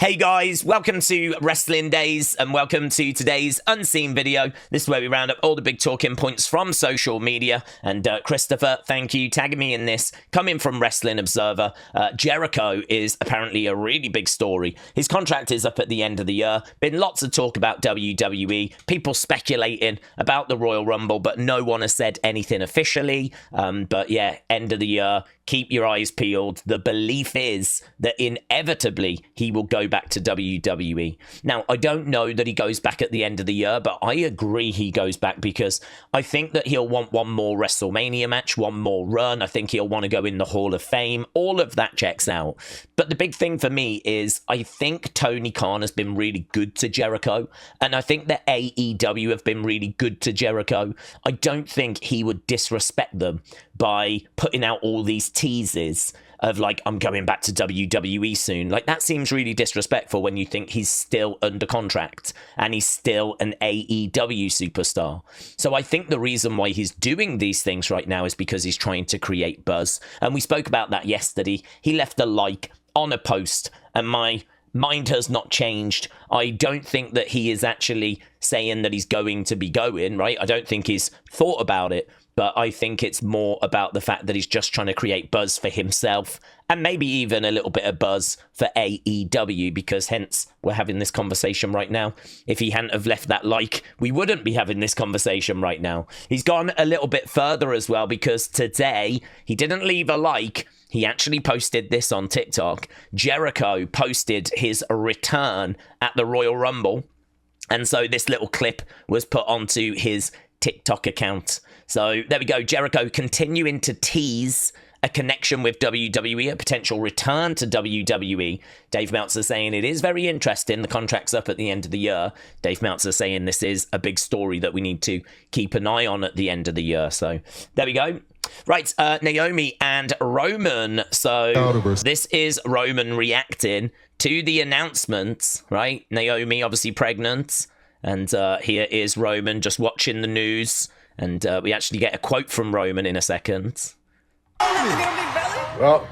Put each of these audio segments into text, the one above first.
Hey guys, welcome to Wrestling Daze and welcome to today's unseen video. This is where we round up all the big talking points from social media. And Christopher, thank you, tagging me in this. Coming from Wrestling Observer, Jericho is apparently a really big story. His contract is up at the end of the year. Been lots of talk about WWE, people speculating about the Royal Rumble, but no one has said anything officially. But yeah, end of the year. Keep your eyes peeled. The belief is that inevitably he will go back to WWE. Now, I don't know that he goes back at the end of the year, but I agree he goes back because I think that he'll want one more WrestleMania match, one more run. I think he'll want to go in the Hall of Fame. All of that checks out. But the big thing for me is I think Tony Khan has been really good to Jericho, and I think that AEW have been really good to Jericho. I don't think he would disrespect them by putting out all these teases of like, I'm going back to WWE soon. Like, that seems really disrespectful when you think he's still under contract and he's still an AEW superstar. So I think the reason why he's doing these things right now is because he's trying to create buzz. And we spoke about that yesterday. He left a like on a post and my mind has not changed. I don't think that he is actually saying that he's going to be going, right? I don't think he's thought about it. But I think it's more about the fact that he's just trying to create buzz for himself and maybe even a little bit of buzz for AEW, because hence we're having this conversation right now. If he hadn't have left that like, we wouldn't be having this conversation right now. He's gone a little bit further as well, because today he didn't leave a like. He actually posted this on TikTok. Jericho posted his return at the Royal Rumble. And so this little clip was put onto his TikTok account. So there we go. Jericho continuing to tease a connection with WWE, a potential return to WWE. Dave Meltzer saying it is very interesting. The contract's up at the end of the year. Dave Meltzer saying this is a big story that we need to keep an eye on at the end of the year. So there we go. Right, Naomi and Roman. So this is Roman reacting to the announcement, right? Naomi obviously pregnant. And here is Roman just watching the news. And we actually get a quote from Roman in a second. Well,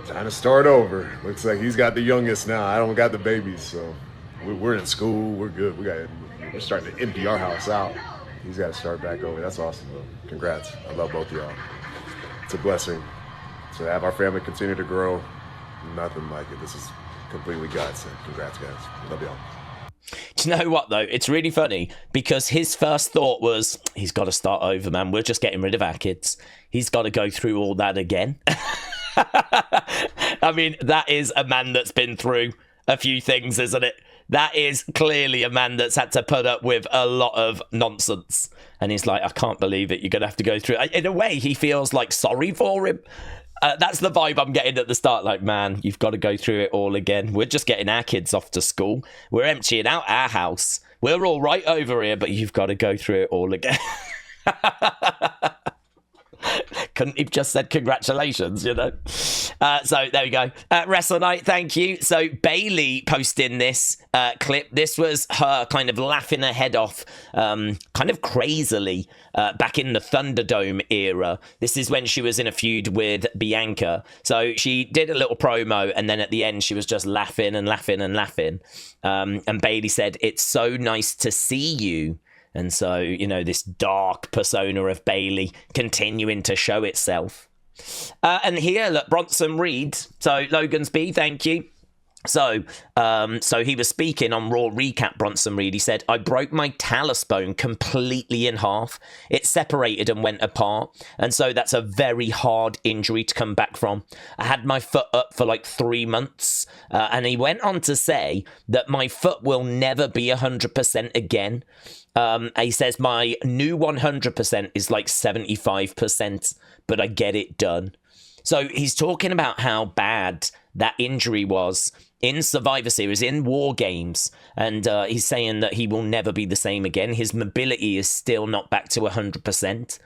time to start over. Looks like he's got the youngest now. I don't got the babies, so we're in school. We're good. We're starting to empty our house out. He's got to start back over. That's awesome, though. Congrats. I love both of y'all. It's a blessing to have our family continue to grow. Nothing like it. This is completely godsend. Congrats, guys. Love y'all. Do you know what, though? It's really funny because his first thought was, he's got to start over, man. We're just getting rid of our kids. He's got to go through all that again. I mean, that is a man that's been through a few things, isn't it? That is clearly a man that's had to put up with a lot of nonsense. And he's like, I can't believe it. You're going to have to go through it. In a way, he feels like sorry for him. That's the vibe I'm getting at the start. Like, man, you've got to go through it all again. We're just getting our kids off to school. We're emptying out our house. We're all right over here, but you've got to go through it all again. Couldn't have just said congratulations, you know? So there we go. Wrestle Night, thank you. So Bayley posting this clip. This was her kind of laughing her head off kind of crazily back in the Thunderdome era. This is when she was in a feud with Bianca. So she did a little promo, and then at the end she was just laughing and laughing and laughing. And Bayley said, "It's so nice to see you." And so, you know, this dark persona of Bayley continuing to show itself. And here, look, Bronson Reed. So, Logan's B, thank you. So he was speaking on Raw Recap, Bronson Reed. He said, I broke my talus bone completely in half. It separated and went apart. And so that's a very hard injury to come back from. I had my foot up for like 3 months. And he went on to say that my foot will never be 100% again. He says my new 100% is like 75%, but I get it done. So he's talking about how bad that injury was in Survivor Series, in War Games, and he's saying that he will never be the same again. His mobility is still not back to 100%.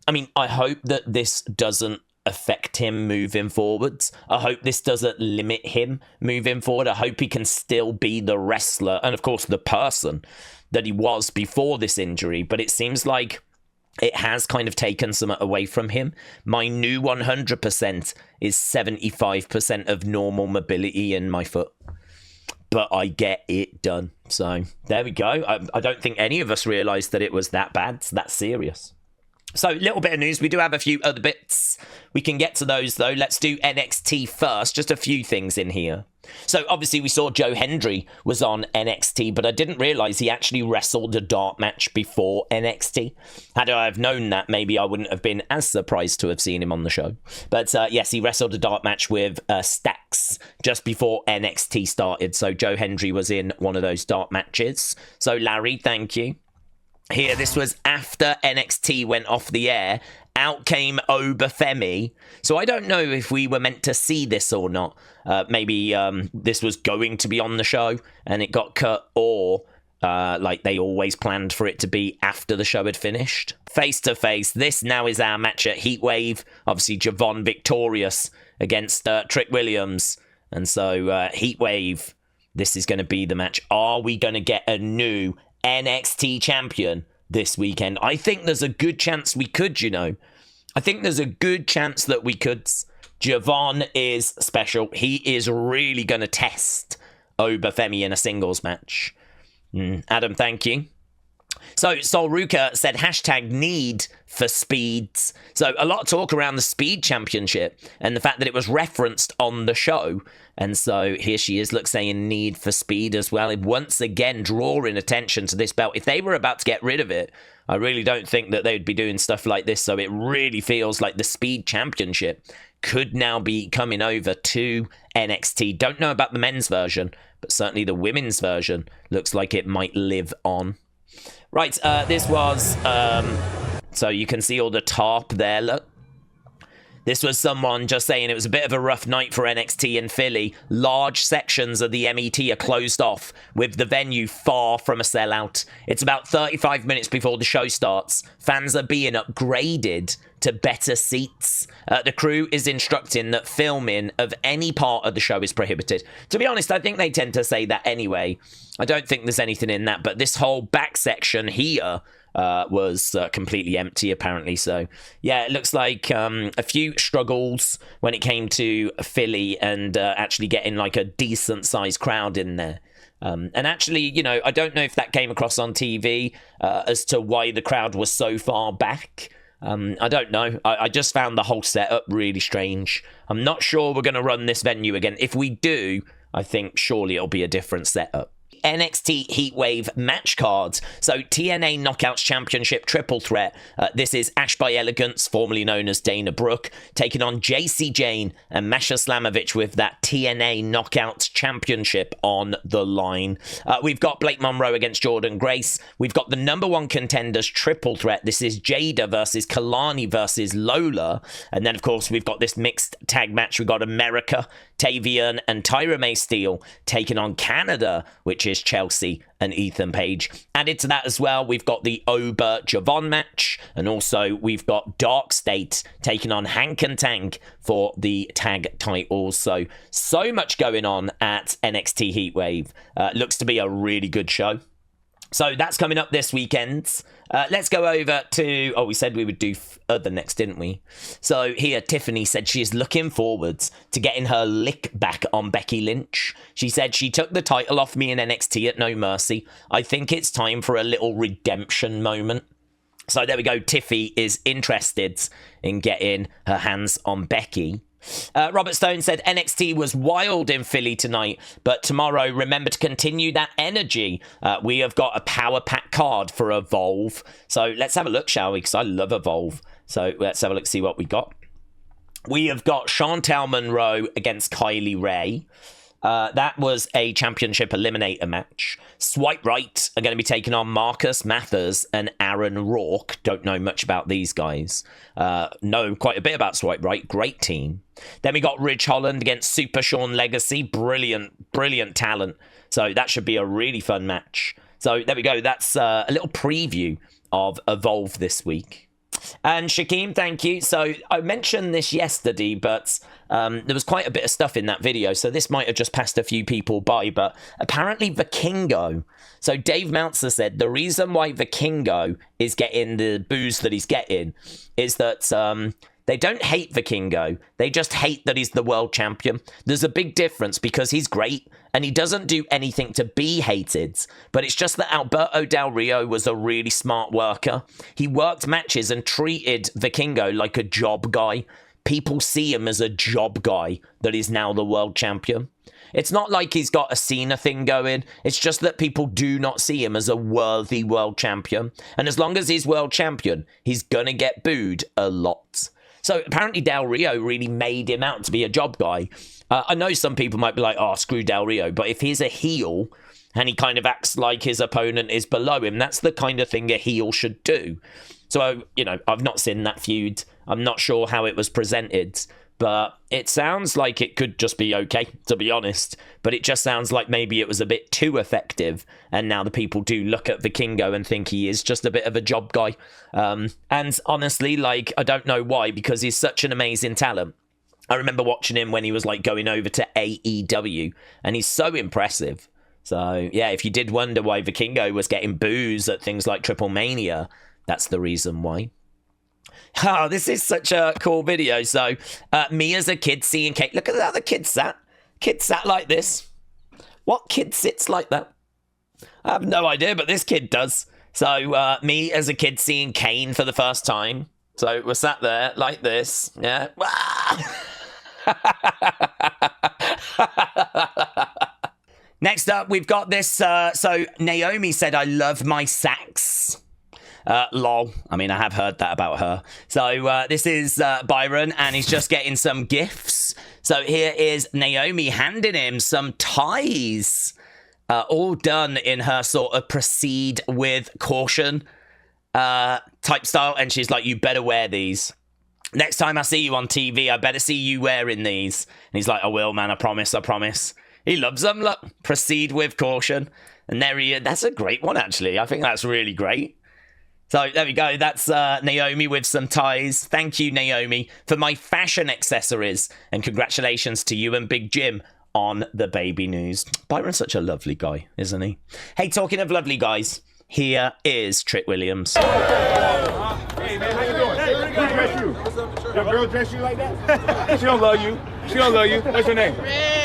I mean, I hope that this doesn't affect him moving forwards. I hope this doesn't limit him moving forward. I hope he can still be the wrestler and, of course, the person that he was before this injury. But it seems like it has kind of taken some away from him. My new 100% is 75% of normal mobility in my foot. But I get it done. So there we go. I don't think any of us realised that it was that bad, that serious. So, little bit of news. We do have a few other bits. We can get to those, though. Let's do NXT first. Just a few things in here. So, obviously, we saw Hendry was on NXT, but I didn't realise he actually wrestled a dark match before NXT. Had I have known that, maybe I wouldn't have been as surprised to have seen him on the show. But, yes, he wrestled a dark match with Stax just before NXT started. So, Hendry was in one of those dark matches. So, Larry, thank you. Here, this was after NXT went off the air. Out came Oba Femi. So I don't know if we were meant to see this or not. Maybe this was going to be on the show and it got cut, or like they always planned for it to be after the show had finished. Face to face, this now is our match at Heatwave. Obviously, Javon victorious against Trick Williams. And so Heatwave, this is going to be the match. Are we going to get a new NXT champion this weekend? I think there's a good chance we could, you know. I think there's a good chance that we could. Javon is special. He is really going to test Oba Femi in a singles match. Adam, thank you. So, Sol Ruca said hashtag need for speeds. So, a lot of talk around the speed championship and the fact that it was referenced on the show. And so, here she is, look, saying need for speed as well. Once again, drawing attention to this belt. If they were about to get rid of it, I really don't think that they'd be doing stuff like this. So, it really feels like the speed championship could now be coming over to NXT. Don't know about the men's version, but certainly the women's version looks like it might live on. Right, this was, so you can see all the tarp there, look. This was someone just saying it was a bit of a rough night for NXT in Philly. Large sections of the MET are closed off, with the venue far from a sellout. It's about 35 minutes before the show starts. Fans are being upgraded to better seats. The crew is instructing that filming of any part of the show is prohibited. To be honest, I think they tend to say that anyway. I don't think there's anything in that, but this whole back section here was completely empty, apparently. So, yeah, it looks like a few struggles when it came to Philly and actually getting like a decent-sized crowd in there. And actually, you know, I don't know if that came across on TV as to why the crowd was so far back. I don't know. I just found the whole setup really strange. I'm not sure we're going to run this venue again. If we do, I think surely it'll be a different setup. NXT Heatwave match cards. So TNA Knockouts Championship triple threat. This is Ash by Elegance, formerly known as Dana Brooke, taking on JC Jane and Masha Slamovich with that TNA Knockouts Championship on the line. We've got Blake Monroe against Jordan Grace. We've got the number one contenders triple threat. This is Jada versus Kalani versus Lola. And then, of course, we've got this mixed tag match. We've got America, Tavian and Tyra May Steele taking on Canada, which is Chelsea and Ethan Page. Added to that as well, we've got the Oba Javon match, and also we've got Dark State taking on Hank and Tank for the tag titles. So much going on at NXT Heatwave. Looks to be a really good show. So that's coming up this weekend. Let's go over to... Oh, we said we would do other next, didn't we? So here, Tiffany said she is looking forward to getting her lick back on Becky Lynch. She said she took the title off me in NXT at No Mercy. I think it's time for a little redemption moment. So there we go. Tiffy is interested in getting her hands on Becky. Robert Stone said NXT was wild in Philly tonight, but tomorrow remember to continue that energy. We have got a power pack card for Evolve, so let's have a look, shall we? Because I love Evolve. So let's have a look, see what we got. We have got Chantel Monroe against Kylie Ray. That was a championship eliminator match. Swipe Right are going to be taking on Marcus Mathers and Aaron Rourke. Don't know much about these guys. Know quite a bit about Swipe Right. Great team. Then we got Ridge Holland against Super Sean Legacy. Brilliant talent. So that should be a really fun match. So there we go. That's a little preview of Evolve this week. And Shakeem, thank you. So I mentioned this yesterday, but there was quite a bit of stuff in that video, so this might have just passed a few people by, but apparently Vikingo. So Dave Meltzer said the reason why Vikingo is getting the booze that he's getting is that they don't hate Vikingo. They just hate that he's the world champion. There's a big difference because he's great and he doesn't do anything to be hated. But it's just that Alberto Del Rio was a really smart worker. He worked matches and treated Vikingo like a job guy. People see him as a job guy that is now the world champion. It's not like he's got a Cena thing going. It's just that people do not see him as a worthy world champion. And as long as he's world champion, he's going to get booed a lot. So apparently Del Rio really made him out to be a job guy. I know some people might be like, oh, screw Del Rio. But if he's a heel and he kind of acts like his opponent is below him, that's the kind of thing a heel should do. So, I've not seen that feud. I'm not sure how it was presented. But it sounds like it could just be okay, to be honest. But it just sounds like maybe it was a bit too effective. And now the people do look at Vikingo and think he is just a bit of a job guy. And honestly, I don't know why, because he's such an amazing talent. I remember watching him when he was going over to AEW. And he's so impressive. So, yeah, if you did wonder why Vikingo was getting boos at things like Triple Mania, that's the reason why. Oh, this is such a cool video. So, me as a kid seeing Kate. Look at how the kid sat. Kid sat like this. What kid sits like that? I have no idea, but this kid does. So, me as a kid seeing Kane for the first time. So, we're sat there like this. Yeah. Next up, we've got this. So, Naomi said, I love my sax. Lol. I mean, I have heard that about her. So this is Byron, and he's just getting some gifts. So here is Naomi handing him some ties, all done in her sort of proceed with caution type style. And she's like, you better wear these. Next time I see you on TV, I better see you wearing these. And he's like, I will, man. I promise. I promise. He loves them. Look, proceed with caution. And there he is. That's a great one, actually. I think that's really great. So there we go. That's Naomi with some ties. Thank you, Naomi, for my fashion accessories. And congratulations to you and Big Jim on the baby news. Byron's such a lovely guy, isn't he? Hey, talking of lovely guys, here is Trick Williams. Hey, man, how you doing? Hey, who dress you? Your girl dress you like that? She don't love you. She don't love you. What's your name?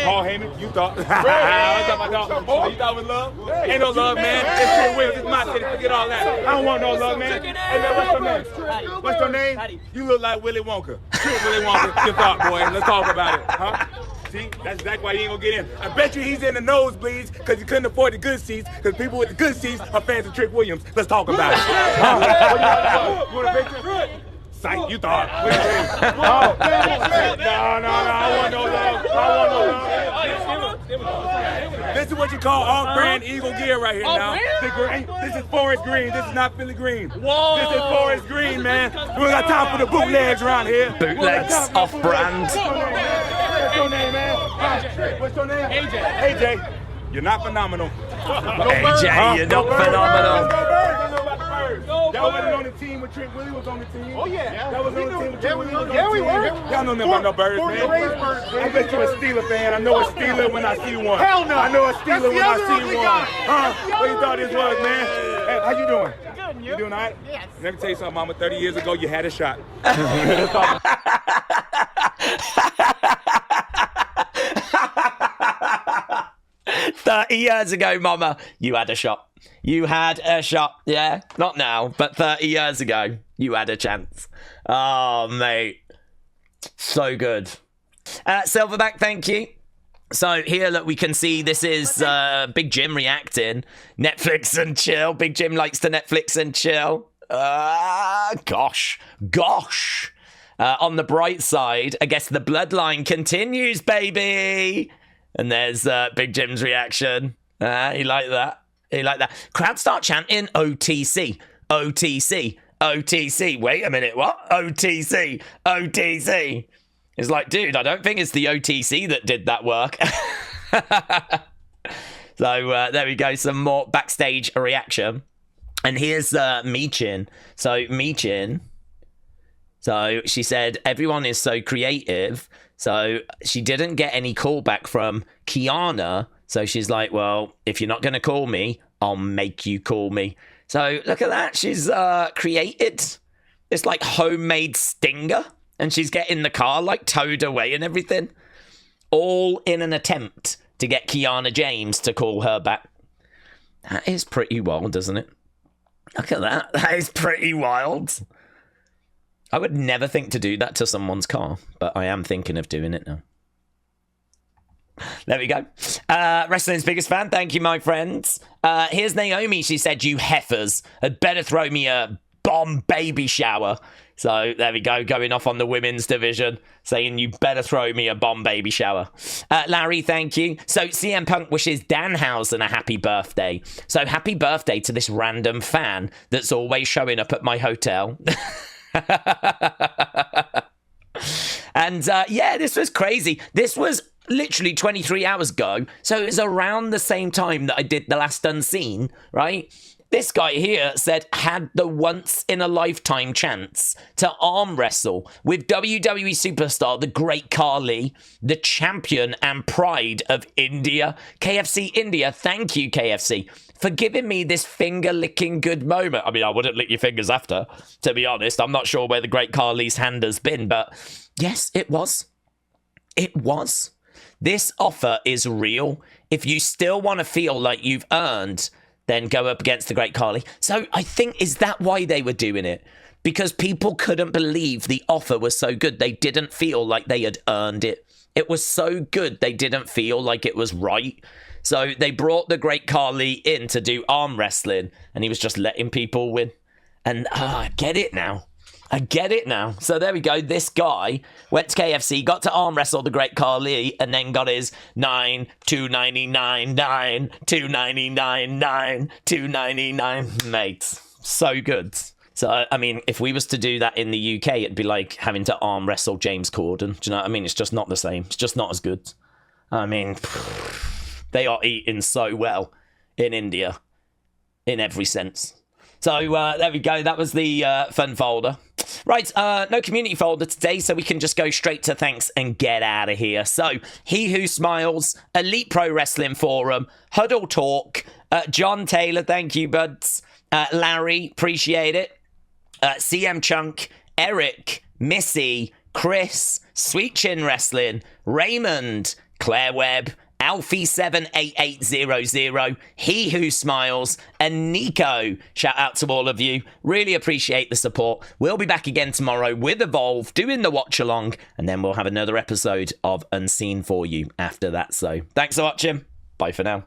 Paul Heyman. You thought. What's up, my dog? Oh, you thought it was love? Ain't no love, man. It's Trick Williams. It's my city. Forget all that. I don't want no love, man. Hey, man, what's your name? What's your name? You look like Willy Wonka. Trick Willy Wonka. Your thought, boy. Let's talk about it, huh? See, that's exactly why he ain't gonna get in. I bet you he's in the nosebleeds because he couldn't afford the good seats, because people with the good seats are fans of Trick Williams. Let's talk about it. Huh? You want a picture? Psych, you thought. No, I want no love. This is what you call off-brand Eagle gear right here now. This is Forest Green. This is not Philly Green. Whoa. This is Forest Green, man. We ain't got time for the bootlegs around here. Bootlegs, off-brand. What's your name, man? What's your name? AJ. You're not phenomenal. AJ, you're not phenomenal. Y'all wasn't on the team when Trick Willie was on the team. Oh, yeah. Y'all was on the team when Trick Willie was on the team. Yeah, we were. Y'all know nothing about no birds, man. I bet you a Steeler fan. I know a Steeler when I see one. Hell no. I know a Steeler when I see one. Huh? What you thought this was, man? Hey, how you doing? Good, you doing all right? Yes. Let me tell you something, Mama. 30 years ago, you had a shot. 30 years ago, Mama, you had a shot. You had a shot. Yeah, not now, but 30 years ago, you had a chance. Oh, mate. So good. Silverback, thank you. So here, look, we can see this is Big Jim reacting. Netflix and chill. Big Jim likes to Netflix and chill. Gosh. On the bright side, I guess the bloodline continues, baby. And there's Big Jim's reaction. He liked that. He liked that. Crowd start chanting OTC. OTC. OTC. Wait a minute. What? OTC. OTC. It's like, dude, I don't think it's the OTC that did that work. So there we go. Some more backstage reaction. And here's Michin. So Michin So she said, everyone is so creative. So she didn't get any callback from Kiana. So she's like, well, if you're not going to call me, I'll make you call me. So look at that. She's created this like homemade stinger. And she's getting the car like towed away and everything. All in an attempt to get Kiana James to call her back. That is pretty wild, isn't it? Look at that. That is pretty wild. I would never think to do that to someone's car, but I am thinking of doing it now. There we go. Wrestling's biggest fan. Thank you, my friends. Here's Naomi. She said, you heifers had better throw me a bomb baby shower. So there we go, going off on the women's division, saying you better throw me a bomb baby shower. Larry, thank you. So CM Punk wishes Danhausen a happy birthday. So happy birthday to this random fan that's always showing up at my hotel. And yeah, this was crazy. This was literally 23 hours ago. So it was around the same time that I did the last Unseen, right? This guy here said had the once-in-a-lifetime chance to arm wrestle with WWE superstar, the Great Khali, the champion and pride of India. KFC India, thank you, KFC, for giving me this finger-licking good moment. I mean, I wouldn't lick your fingers after, to be honest. I'm not sure where the Great Khali's hand has been, but yes, it was. It was. This offer is real. If you still want to feel like you've earned, then go up against the Great Khali. So I think, is that why they were doing it? Because people couldn't believe the offer was so good. They didn't feel like they had earned it. It was so good, they didn't feel like it was right. So they brought the Great Khali in to do arm wrestling, and he was just letting people win. And I get it now. I get it now. So there we go. This guy went to KFC, got to arm wrestle the Great Khali, and then got his $2.99, $2.99, mates. So good. So, I mean, if we was to do that in the UK, it'd be like having to arm wrestle James Corden. Do you know what I mean? It's just not the same. It's just not as good. I mean, they are eating so well in India in every sense. So there we go. That was the fun folder. Right, no community folder today, so we can just go straight to thanks and get out of here. So, He Who Smiles, Elite Pro Wrestling Forum, Huddle Talk, John Taylor, thank you, buds. Larry, appreciate it. CM Chunk, Eric, Missy, Chris, Sweet Chin Wrestling, Raymond, Claire Webb, Alfie78800, He Who Smiles, and Nico. Shout out to all of you. Really appreciate the support. We'll be back again tomorrow with Evolve, doing the watch along, and then we'll have another episode of Unseen for you after that. So thanks for watching. Bye for now.